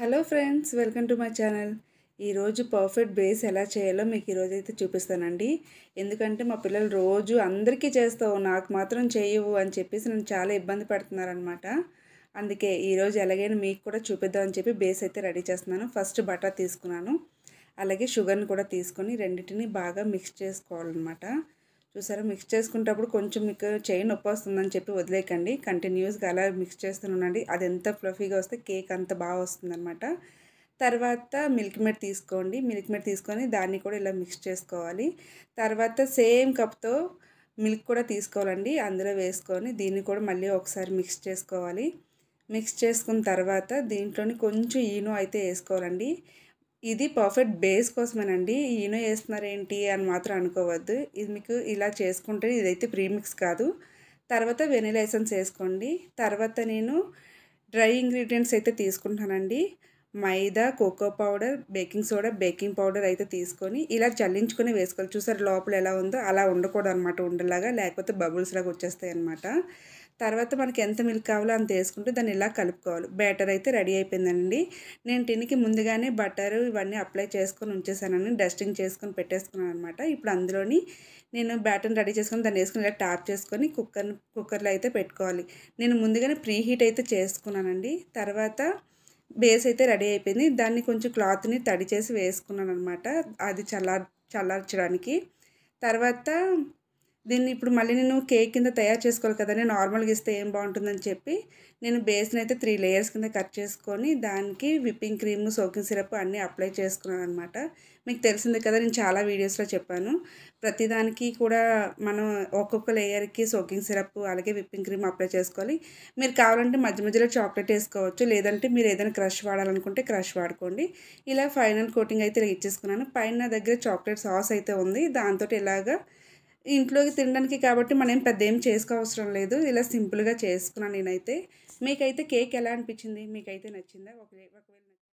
Hello friends, welcome to my channel. ఈరోజు perfect base ఎలా చేయాలో మీకు ఈరోజైతే చూపిస్తానండి. ఎందుకంటే మా పిల్లలు రోజు అందరికీ చేస్తావు, నాకు మాత్రం చేయవు అని చెప్పేసి నన్ను చాలా ఇబ్బంది పడుతున్నారనమాట. అందుకే ఈరోజు ఎలాగైనా మీకు కూడా చూపిద్దామని చెప్పి బేస్ అయితే రెడీ చేస్తున్నాను. ఫస్ట్ బటర్ తీసుకున్నాను, అలాగే షుగర్ని కూడా తీసుకొని రెండింటిని బాగా మిక్స్ చేసుకోవాలన్నమాట. చూసారా, మిక్స్ చేసుకునేటప్పుడు కొంచెం మీకు చేయి నొప్పి వస్తుందని చెప్పి వదిలేకండి. కంటిన్యూస్గా అలా మిక్స్ చేస్తుండండి. అది ఎంత ఫ్లఫీగా వస్తే కేక్ అంత బాగా వస్తుందన్నమాట. తర్వాత మిల్క్ మేడ్ తీసుకోండి. మిల్క్ మేడ్ తీసుకొని దాన్ని కూడా ఇలా మిక్స్ చేసుకోవాలి. తర్వాత సేమ్ కప్తో మిల్క్ కూడా తీసుకోవాలండి. అందులో వేసుకొని దీన్ని కూడా మళ్ళీ ఒకసారి మిక్స్ చేసుకోవాలి. మిక్స్ చేసుకున్న తర్వాత దీంట్లోని కొంచెం ఈనో అయితే వేసుకోవాలండి. ఇది పర్ఫెక్ట్ బేస్ కోసమేనండి. ఈనో వేస్తున్నారేంటి అని మాత్రం అనుకోవద్దు. ఇది మీకు ఇలా చేసుకుంటే ఇదైతే ప్రీమిక్స్ కాదు. తర్వాత వెనిలా ఎసెన్స్ వేసుకోండి. తర్వాత నేను డ్రై ఇంగ్రీడియంట్స్ అయితే తీసుకుంటానండి. Maida, cocoa powder, baking soda, baking powder అయితే తీసుకొని ఇలా చల్లించుకొని వేసుకోవాలి. చూసారు లోపల ఎలా ఉందో అలా ఉండకూడదు అనమాట, ఉండలాగా, లేకపోతే బబుల్స్ లాగా వచ్చేస్తాయి అనమాట. తర్వాత మనకి ఎంత మిల్క్ కావాలో అంత వేసుకుంటే దాన్ని ఇలా కలుపుకోవాలి. బ్యాటర్ అయితే రెడీ అయిపోయిందండి. నేను టిన్కి ముందుగానే బటర్ ఇవన్నీ అప్లై చేసుకొని ఉంచేసానండి. డస్టింగ్ చేసుకొని పెట్టేసుకున్నాను అనమాట. ఇప్పుడు అందులోని నేను బ్యాటర్ని రెడీ చేసుకొని దాన్ని వేసుకొని ఇలా ట్యాప్ చేసుకొని కుక్కర్లో అయితే పెట్టుకోవాలి. నేను ముందుగానే ప్రీ హీట్ అయితే చేసుకున్నానండి. తర్వాత బేస్ అయితే రెడీ అయిపోయింది. దాన్ని కొంచెం క్లాత్ని తడి చేసి వేసుకున్నాను అనమాట, అది చల్లార్చడానికి. తర్వాత దీన్ని ఇప్పుడు మళ్ళీ నేను కేక్ కింద తయారు చేసుకోవాలి కదా, నేను నార్మల్గా ఇస్తే ఏం బాగుంటుందని చెప్పి నేను బేస్ని అయితే 3 లేయర్స్ కింద కట్ చేసుకొని దానికి విప్పింగ్ క్రీమ్, సోకింగ్ సిరప్ అన్నీ అప్లై చేసుకున్నాను అనమాట. మీకు తెలిసిందే కదా, నేను చాలా వీడియోస్లో చెప్పాను. ప్రతిదానికి కూడా మనం ఒక్కొక్క లేయర్కి సోకింగ్ సిరప్ అలాగే విప్పింగ్ క్రీమ్ అప్లై చేసుకోవాలి. మీరు కావాలంటే మధ్య మధ్యలో చాక్లెట్ వేసుకోవచ్చు, లేదంటే మీరు ఏదైనా క్రష్ వాడాలనుకుంటే క్రష్ వాడుకోండి. ఇలా ఫైనల్ కోటింగ్ అయితే ఇలా ఇచ్చేసుకున్నాను. పైన నా దగ్గర చాక్లెట్ సాస్ అయితే ఉంది. దాంతో ఇలాగా ఇంట్లోకి తినడానికి కాబట్టి మనం పెద్ద ఏం చేసుకోవసరం లేదు. ఇలా సింపుల్గా చేసుకున్నాను నేనైతే. మీకైతే కేక్ ఎలా అనిపించింది? మీకైతే నచ్చిందా? ఒకవేళ